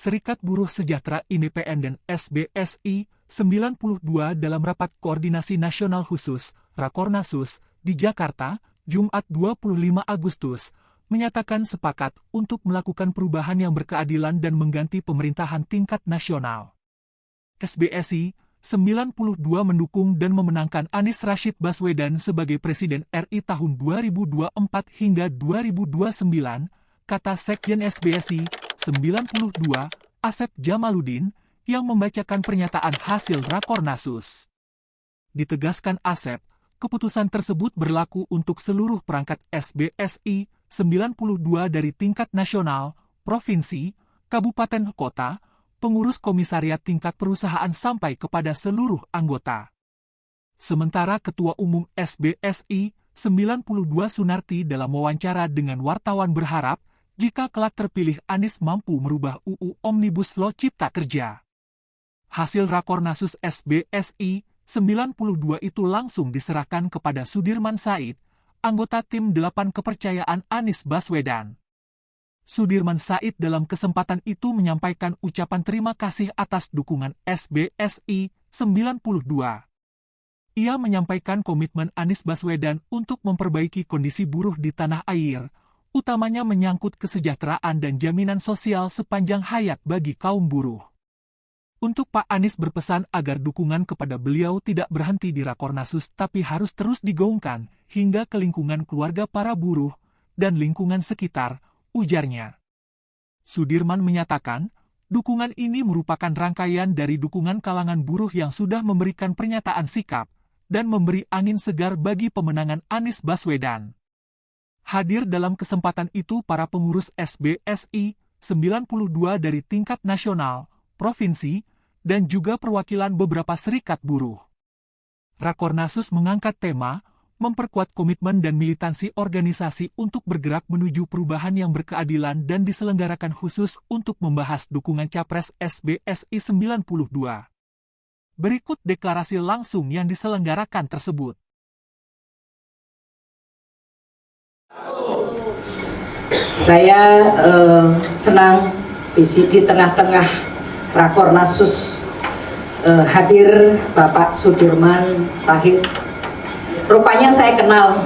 Serikat Buruh Sejahtera Independen SBSI 92 dalam Rapat Koordinasi Nasional Khusus Rakornasus di Jakarta, Jumat 25 Agustus, menyatakan sepakat untuk melakukan perubahan yang berkeadilan dan mengganti pemerintahan tingkat nasional. SBSI 92 mendukung dan memenangkan Anies Rashid Baswedan sebagai Presiden RI tahun 2024 hingga 2029, kata Sekjen SBSI 92, Asep Jamaluddin, yang membacakan pernyataan hasil Rakornasus. Ditegaskan Asep, keputusan tersebut berlaku untuk seluruh perangkat SBSI 92 dari tingkat nasional, provinsi, kabupaten kota, pengurus komisariat tingkat perusahaan sampai kepada seluruh anggota. Sementara Ketua Umum SBSI 92 Sunarti dalam wawancara dengan wartawan berharap, jika kelak terpilih Anies mampu merubah UU Omnibus Law Cipta Kerja. Hasil Rakornasus SBSI 92 itu langsung diserahkan kepada Sudirman Said, anggota tim 8 kepercayaan Anies Baswedan. Sudirman Said dalam kesempatan itu menyampaikan ucapan terima kasih atas dukungan SBSI 92. Ia menyampaikan komitmen Anies Baswedan untuk memperbaiki kondisi buruh di tanah air, utamanya menyangkut kesejahteraan dan jaminan sosial sepanjang hayat bagi kaum buruh. Untuk Pak Anies berpesan agar dukungan kepada beliau tidak berhenti di Rakornasus tapi harus terus digaungkan hingga ke lingkungan keluarga para buruh dan lingkungan sekitar, ujarnya. Sudirman menyatakan, dukungan ini merupakan rangkaian dari dukungan kalangan buruh yang sudah memberikan pernyataan sikap dan memberi angin segar bagi pemenangan Anies Baswedan. Hadir dalam kesempatan itu para pengurus SBSI 92 dari tingkat nasional, provinsi, dan juga perwakilan beberapa serikat buruh. Rakornasus mengangkat tema, memperkuat komitmen dan militansi organisasi untuk bergerak menuju perubahan yang berkeadilan dan diselenggarakan khusus untuk membahas dukungan Capres SBSI 92. Berikut deklarasi langsung yang diselenggarakan tersebut. Saya senang di tengah-tengah Rakornasus hadir Bapak Sudirman Said. Rupanya saya kenal.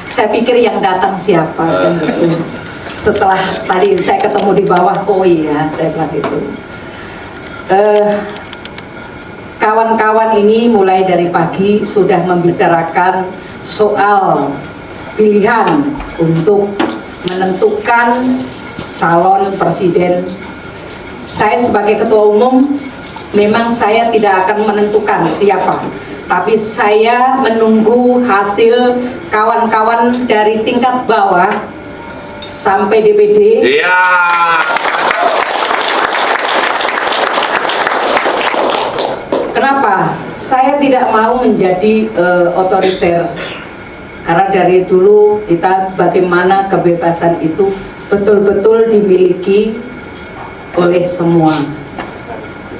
Saya pikir yang datang siapa kan gitu. Setelah tadi saya ketemu di bawah, oh iya, saya bilang itu. Kawan-kawan ini mulai dari pagi sudah membicarakan soal pilihan untuk menentukan calon presiden. Saya sebagai ketua umum, memang saya tidak akan menentukan siapa, tapi saya menunggu hasil kawan-kawan dari tingkat bawah sampai DPD. Iya. Kenapa? Saya tidak mau menjadi otoriter. Karena dari dulu kita bagaimana kebebasan itu betul-betul dimiliki oleh semua.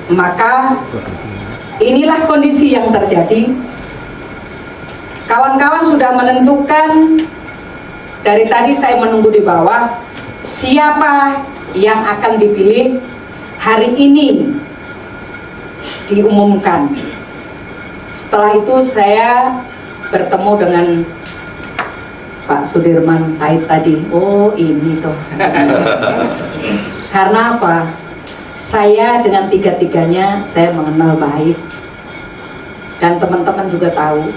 Maka inilah kondisi yang terjadi. Kawan-kawan sudah menentukan, dari tadi saya menunggu di bawah, siapa yang akan dipilih hari ini diumumkan. Setelah itu saya bertemu dengan Pak Sudirman Said tadi. Oh ini toh. Karena apa? Saya dengan tiga-tiganya saya mengenal baik. Dan teman-teman juga tahu.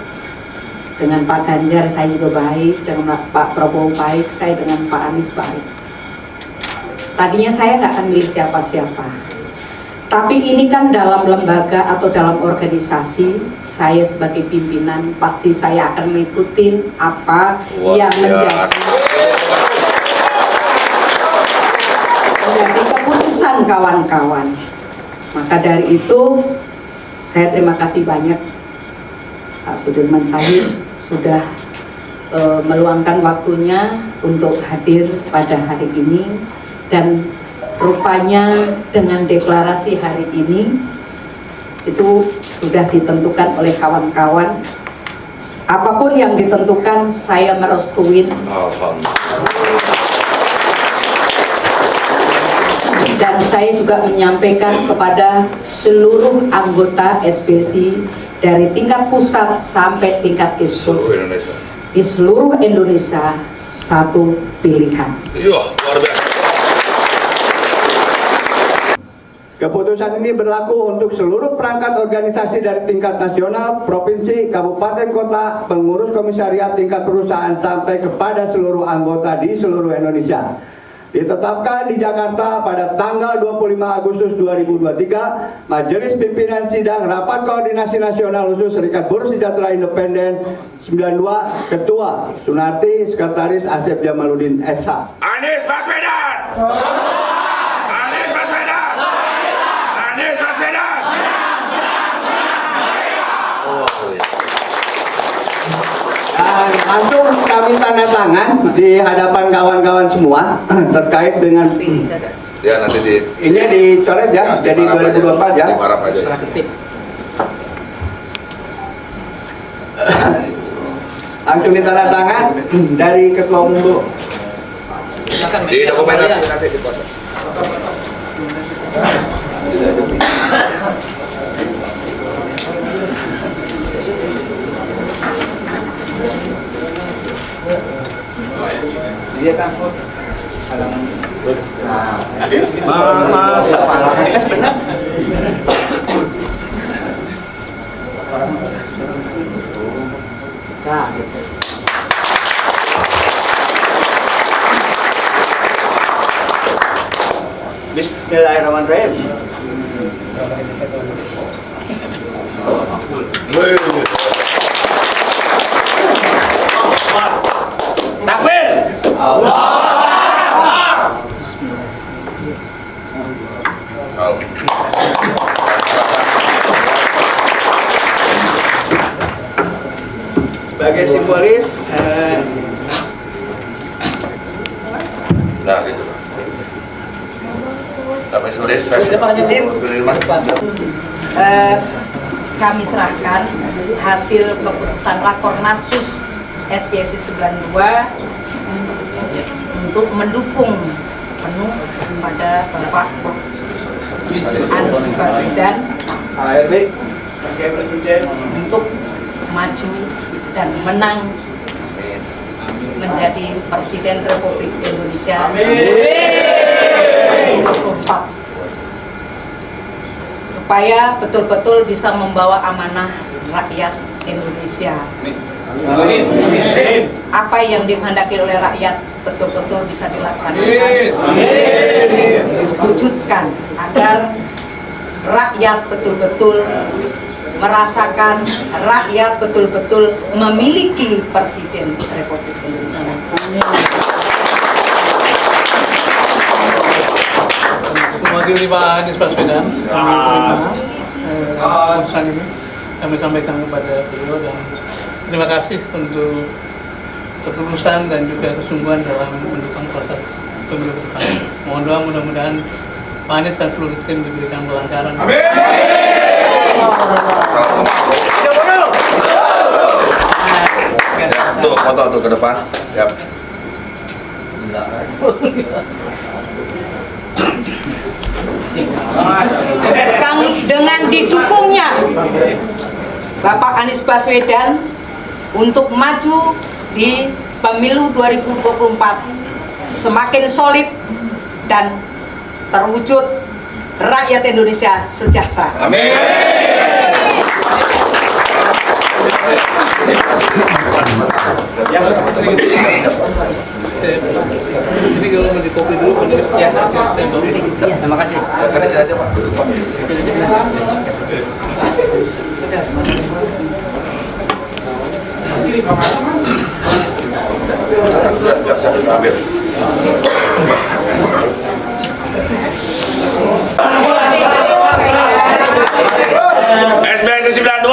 Dengan Pak Ganjar saya juga baik, dengan Pak Prabowo baik, saya dengan Pak Anies baik. Tadinya saya nggak akan milih siapa-siapa. Tapi ini kan dalam lembaga atau dalam organisasi, saya sebagai pimpinan pasti saya akan mengikuti apa yang menjadi keputusan kawan-kawan. Maka dari itu, saya terima kasih banyak Pak Sudirman Said sudah meluangkan waktunya untuk hadir pada hari ini, dan rupanya dengan deklarasi hari ini itu sudah ditentukan oleh kawan-kawan. Apapun yang ditentukan saya merestuin. saya juga menyampaikan kepada seluruh anggota SBSI dari tingkat pusat sampai tingkat di seluruh Indonesia satu pilihan. Iya, luar biasa. Keputusan ini berlaku untuk seluruh perangkat organisasi dari tingkat nasional, provinsi, kabupaten, kota, pengurus komisariat tingkat perusahaan sampai kepada seluruh anggota di seluruh Indonesia. Ditetapkan di Jakarta pada tanggal 25 Agustus 2023, Majelis Pimpinan Sidang Rapat Koordinasi Nasional Khusus Serikat Buruh Sejahtera Independen 92, Ketua Sunarti, Sekretaris Asep Jamaluddin SH. Anies Baswedan. Anies Baswedan. Anies Baswedan. Dan langsung kami tanda tangan di hadapan kawan-kawan semua terkait dengan Ya nanti di ini dicoret ya, jadi 2024 ya. Dimarap aja. Langsung ditanda tangan dari Ketua Umum Bu. Di dokumentasi nanti di foto. Iya kan? Bismillahirrahmanirrahim. Takbir. Sebagai simbolis, Nah gitu. Sampai sudah Kami serahkan hasil keputusan Rakornasus SBSI 92 untuk mendukung penuh pada Bapak Anies Baswedan ARB sebagai Presiden untuk maju dan menang menjadi Presiden Republik Indonesia 2024, supaya betul-betul bisa membawa amanah rakyat Indonesia. Apa yang dikehendaki oleh rakyat betul-betul bisa dilaksanakan, wujudkan agar rakyat betul-betul merasakan, rakyat betul-betul memiliki Presiden Republik Indonesia. Mewakili Pak Anies Baswedan, keputusan ini kami sampaikan kepada beliau dan terima kasih untuk ketulusan dan juga kesungguhan dalam mendukung proses pemilu ke depan. Mohon doa mudah-mudahan Pak Anies dan seluruh tim diberikan kelancaran. Amin. Ya, tuh foto tuh ke depan. Ya. Dengan didukungnya Bapak Anies Baswedan untuk maju di pemilu 2024 semakin solid dan terwujud rakyat Indonesia sejahtera. Amin. Jadi kalau mau dikopi dulu penulis ya, terima kasih. Karena sini aja Pak, duduk Pak. Ambil. SBSI 92.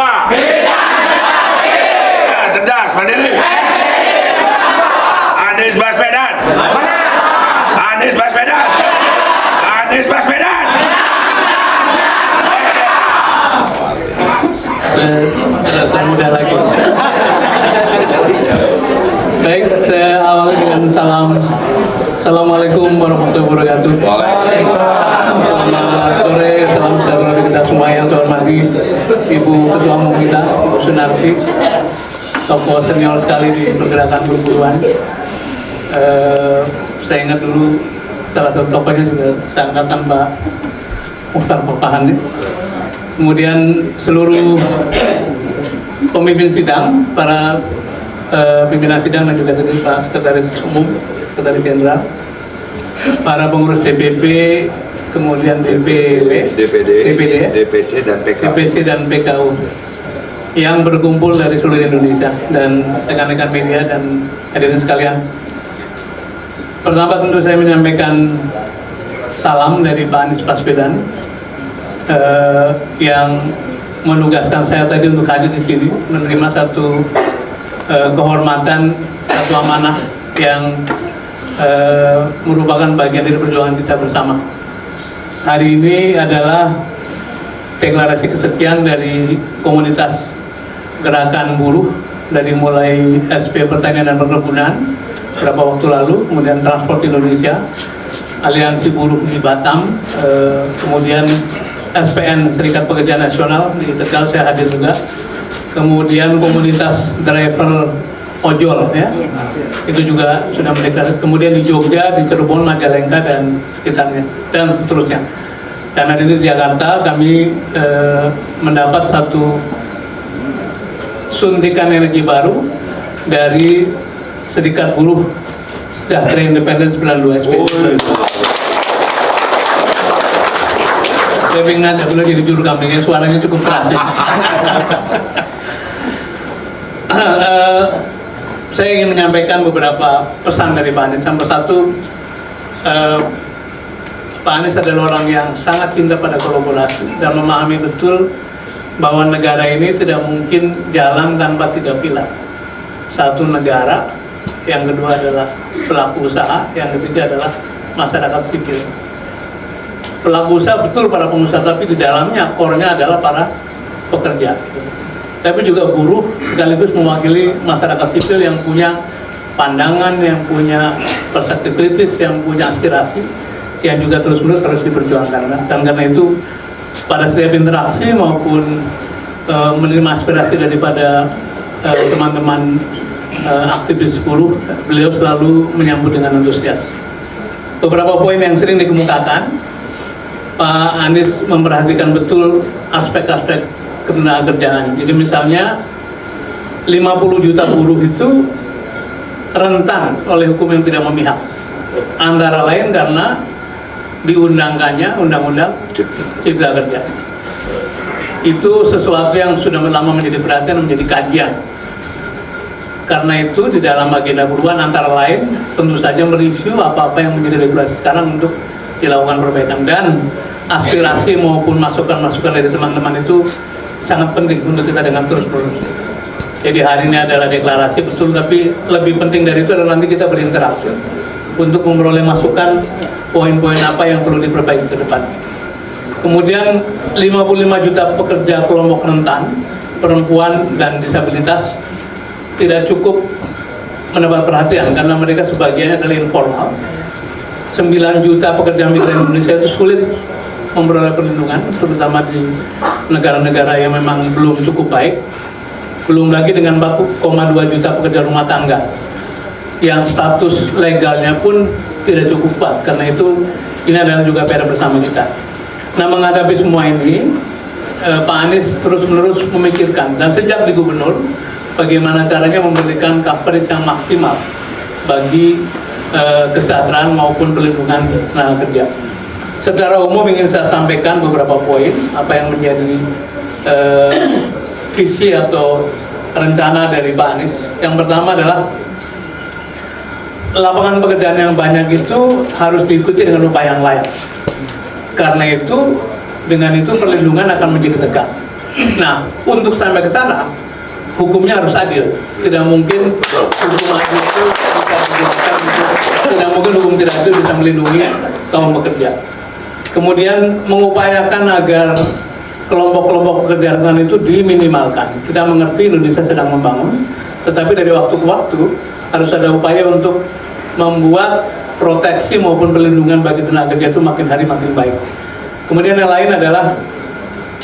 Ya, cerdas, mandiri. Anies Baswedan. Anies Baswedan. Anies Baswedan. Tidak mudah lagi. Baik, saya awali dengan salam. Assalamualaikum warahmatullahi wabarakatuh. Waalaikumsalam. Selamat sore, salam sejahtera bagi kita semua yang saya hormati Ibu Ketua Umum kita, Ibu Sunarsi, tokoh senior sekali di pergerakan perburuan. Saya ingat dulu salah satu tokohnya juga saya angkatan Pak Mukhtar Papahan. Kemudian seluruh pemimpin sidang, para pimpinan sidang dan juga tadi Pak Sekretaris Umum, Sekretaris Jenderal, para pengurus DPP, kemudian DPW, DPD, DPC dan PKU. DPC dan PKU yang berkumpul dari seluruh Indonesia dan rekan-rekan media dan hadirin sekalian. Pertama tentu saya menyampaikan salam dari Pak Anies Baswedan yang menugaskan saya tadi untuk hadir di sini menerima satu kehormatan, satu amanah yang merupakan bagian dari perjuangan kita bersama. Hari ini adalah deklarasi kesekian dari komunitas gerakan buruh dari mulai SP Pertanian dan Perkebunan beberapa waktu lalu, kemudian Transport Indonesia, Aliansi Buruh di Batam, kemudian SPN Serikat Pekerja Nasional di Tegal saya hadir juga, kemudian komunitas driver ojol ya, itu juga sudah mendeklarasikan, kemudian di Jogja, di Cirebon, Majalengka dan sekitarnya dan seterusnya. Dan hari ini di Jakarta kami mendapat satu suntikan energi baru dari Serikat Buruh Sejahtera Independen 92 SP. Saya pengen ada benar jadi juru kampanye, suaranya cukup keras. Saya ingin menyampaikan beberapa pesan dari Pak Anies. Yang satu, Pak Anies adalah orang yang sangat cinta pada kolaborasi dan memahami betul bahwa negara ini tidak mungkin jalan tanpa 3 pilar. Satu, negara, yang kedua adalah pelaku usaha, yang ketiga adalah masyarakat sipil. Pelaku usaha betul para pengusaha, tapi di dalamnya core-nya adalah para pekerja. Tapi juga buruh sekaligus mewakili masyarakat sipil yang punya pandangan, yang punya perspektif kritis, yang punya aspirasi, yang juga terus-menerus harus diperjuangkan. Dan karena itu pada setiap interaksi maupun menerima aspirasi daripada teman-teman aktivis buruh, beliau selalu menyambut dengan antusias. Beberapa poin yang sering dikemukakan, Pak Anies memperhatikan betul aspek-aspek ketenagakerjaan. Jadi misalnya 50 juta buruh itu rentan oleh hukum yang tidak memihak. Antara lain karena diundangkannya Undang-Undang Cipta Kerja. Itu sesuatu yang sudah lama menjadi perhatian, menjadi kajian. Karena itu di dalam agenda buruan antara lain tentu saja mereview apa-apa yang menjadi regulasi sekarang untuk dilakukan perbaikan, dan aspirasi maupun masukan-masukan dari teman-teman itu sangat penting untuk kita dengan terus-menerus. Jadi hari ini adalah deklarasi betul, tapi lebih penting dari itu adalah nanti kita berinteraksi untuk memperoleh masukan poin-poin apa yang perlu diperbaiki ke depan. Kemudian 55 juta pekerja kelompok rentan, perempuan dan disabilitas tidak cukup mendapat perhatian karena mereka sebagiannya adalah informal. 9 juta pekerja migran Indonesia itu sulit memperoleh perlindungan, terutama di negara-negara yang memang belum cukup baik. Belum lagi dengan 4,2 juta pekerja rumah tangga yang status legalnya pun tidak cukup kuat. Karena itu ini adalah juga PR bersama kita. Nah, menghadapi semua ini, Pak Anies terus-menerus memikirkan, dan sejak di gubernur, bagaimana caranya memberikan coverage yang maksimal bagi kesejahteraan maupun perlindungan tenaga kerja. Secara umum ingin saya sampaikan beberapa poin apa yang menjadi visi atau rencana dari Pak Anies. Yang pertama adalah lapangan pekerjaan yang banyak itu harus diikuti dengan upaya yang layak. Karena itu dengan itu perlindungan akan menjadi tegak. Nah, untuk sampai ke sana hukumnya harus adil. Tidak mungkin hukum adil itu bisa dijadikan, tidak mungkin hukum tidak adil bisa melindungi kaum pekerja. Kemudian mengupayakan agar kelompok-kelompok pekerja rentan itu diminimalkan. Kita mengerti Indonesia sedang membangun, tetapi dari waktu ke waktu harus ada upaya untuk membuat proteksi maupun perlindungan bagi tenaga kerja itu makin hari makin baik. Kemudian yang lain adalah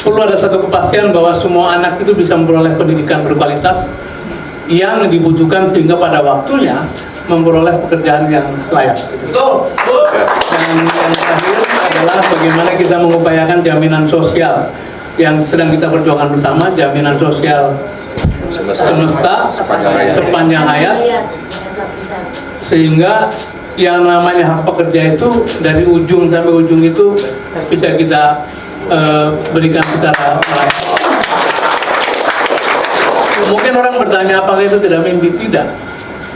perlu ada satu kepastian bahwa semua anak itu bisa memperoleh pendidikan berkualitas yang dibutuhkan sehingga pada waktunya memperoleh pekerjaan yang layak. Dan yang terakhir adalah bagaimana kita mengupayakan jaminan sosial yang sedang kita perjuangkan bersama, jaminan sosial semesta sepanjang hayat, sehingga yang namanya hak pekerja itu dari ujung sampai ujung itu bisa kita berikan secara layak. Mungkin orang bertanya apakah itu tidak mimpi? Tidak,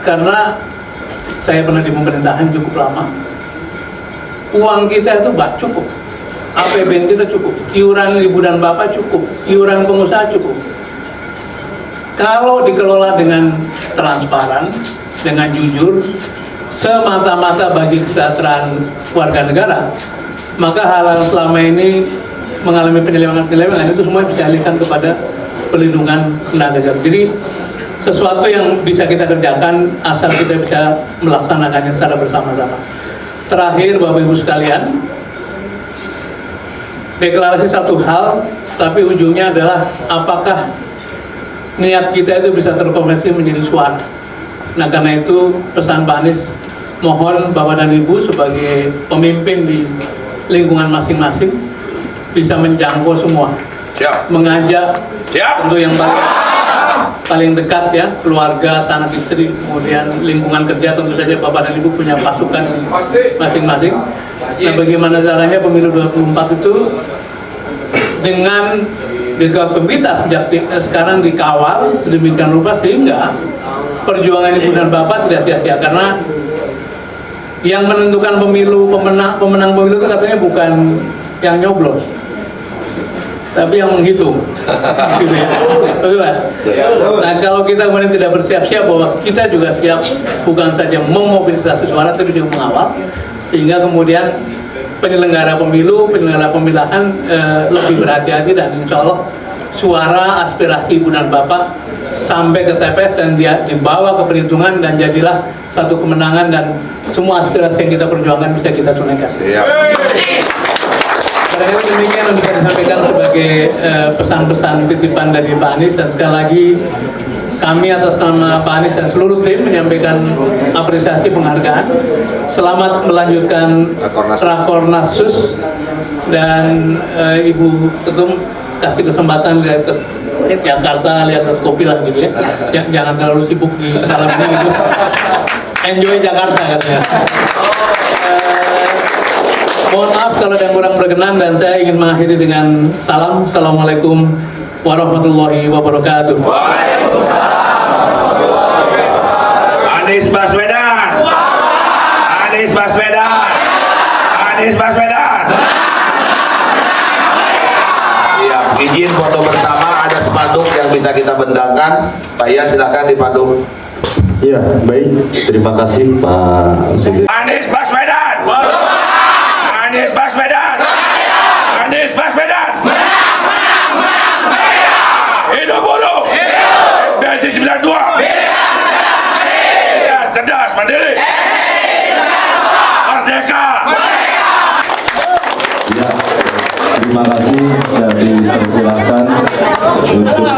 karena saya pernah di pemerintahan cukup lama. Uang kita itu cukup, APBN kita cukup, iuran ibu dan bapak cukup, iuran pengusaha cukup. Kalau dikelola dengan transparan, dengan jujur, semata-mata bagi kesejahteraan warga negara, maka hal-hal selama ini mengalami penyelewengan itu semua bisa dialihkan kepada pelindungan tenaga kerja. Jadi sesuatu yang bisa kita kerjakan asal kita bisa melaksanakannya secara bersama-sama. Terakhir, Bapak Ibu sekalian, deklarasi satu hal, tapi ujungnya adalah apakah niat kita itu bisa terkonversi menjadi suara. Nah, karena itu pesan Pak Anies, mohon Bapak dan Ibu sebagai pemimpin di lingkungan masing-masing bisa menjangkau semua. Siap. Mengajak tentu yang paling dekat ya, keluarga, anak istri, kemudian lingkungan kerja, tentu saja Bapak dan Ibu punya pasukan masing-masing. Nah, bagaimana caranya pemilu 24 itu dengan pemerintah sejak sekarang dikawal sedemikian rupa sehingga perjuangan Ibu dan Bapak tidak sia-sia, karena yang menentukan pemilu, pemenang pemilu itu katanya bukan yang nyoblos, tapi yang menghitung, gitu ya. Betul kan? Nah, kalau kita kemudian tidak bersiap-siap bahwa kita juga siap bukan saja memobilisasi suara, tapi juga mengawal, sehingga kemudian penyelenggara pemilu, penyelenggara pemilihan lebih berhati-hati, dan insya Allah suara aspirasi Ibu dan Bapak sampai ke TPS dan dia dibawa ke perhitungan dan jadilah satu kemenangan dan semua aspirasi yang kita perjuangkan bisa kita tunaikan. Barangkali demikian yang bisa disampaikan sebagai pesan-pesan titipan dari Pak Anies, dan sekali lagi kami atas nama Pak Anies dan seluruh tim menyampaikan apresiasi penghargaan. Selamat melanjutkan Rakornasus, dan Ibu Ketum kasih kesempatan lihat ke Jakarta, lihat ke kopi lah gitu ya. Jangan terlalu sibuk di dalam ini gitu. Enjoy Jakarta katanya. Mohon maaf kalau ada yang kurang berkenan, dan saya ingin mengakhiri dengan salam. Assalamualaikum warahmatullahi wabarakatuh. Anies Baswedan. Anies Baswedan. Anies Baswedan. Siap. Izin foto bersama, ada spanduk yang bisa kita bentangkan. Pak Ian silakan dipanduk. Iya, baik. Terima kasih Pak Sugeng. Anies Baswedan. Anies Baswedan. Anies Baswedan. Hidup buruh. Besi 92. Ya, cerdas, mandiri. Merdeka. Ya, terima kasih, dan dipersilakan untuk